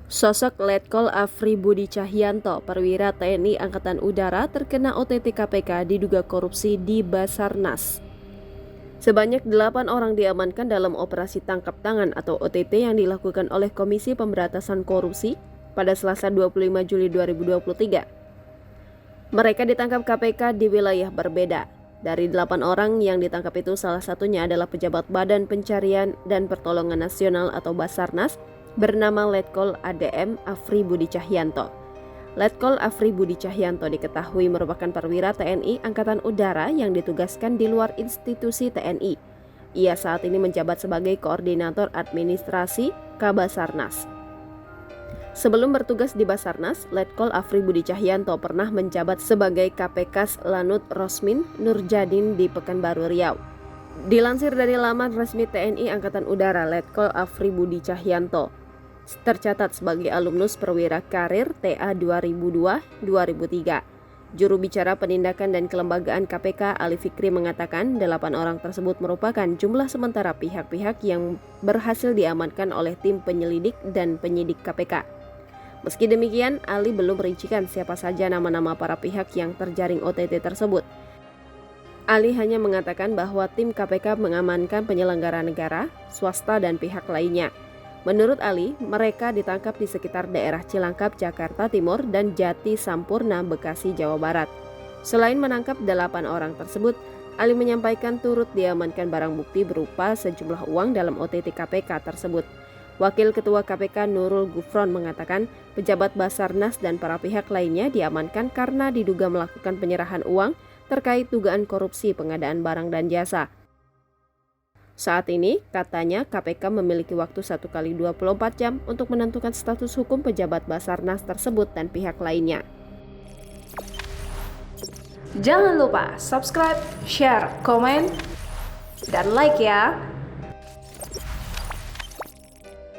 Sosok Letkol Afri Budi Cahyanto, perwira TNI Angkatan Udara terkena OTT KPK diduga korupsi di Basarnas. Sebanyak 8 orang diamankan dalam operasi tangkap tangan atau OTT yang dilakukan oleh Komisi Pemberantasan Korupsi pada Selasa 25 Juli 2023. Mereka ditangkap KPK di wilayah berbeda. Dari 8 orang yang ditangkap itu, salah satunya adalah pejabat Badan Pencarian dan Pertolongan Nasional atau Basarnas bernama Letkol ADM Afri Budi Cahyanto. Letkol Afri Budi Cahyanto diketahui merupakan perwira TNI Angkatan Udara yang ditugaskan di luar institusi TNI. Ia saat ini menjabat sebagai Koordinator Administrasi Kabasarnas. Sebelum bertugas di Basarnas, Letkol Afri Budi Cahyanto pernah menjabat sebagai Kapolres Lanut Rosmin Nurjadin di Pekanbaru Riau. Dilansir dari laman resmi TNI Angkatan Udara, Letkol Afri Budi Cahyanto tercatat sebagai alumnus perwira karir TA 2002-2003. Juru bicara penindakan dan kelembagaan KPK Ali Fikri mengatakan 8 orang tersebut merupakan jumlah sementara pihak-pihak yang berhasil diamankan oleh tim penyelidik dan penyidik KPK. Meski demikian, Ali belum merincikan siapa saja nama-nama para pihak yang terjaring OTT tersebut. Ali hanya mengatakan bahwa tim KPK mengamankan penyelenggara negara, swasta, dan pihak lainnya. Menurut Ali, mereka ditangkap di sekitar daerah Cilangkap, Jakarta Timur, dan Jati Sampurna, Bekasi, Jawa Barat. Selain menangkap 8 orang tersebut, Ali menyampaikan turut diamankan barang bukti berupa sejumlah uang dalam OTT KPK tersebut. Wakil Ketua KPK Nurul Gufron mengatakan pejabat Basarnas dan para pihak lainnya diamankan karena diduga melakukan penyerahan uang terkait dugaan korupsi pengadaan barang dan jasa. Saat ini, katanya KPK memiliki waktu 1 kali 24 jam untuk menentukan status hukum pejabat Basarnas tersebut dan pihak lainnya. Jangan lupa subscribe, share, komen, dan like ya!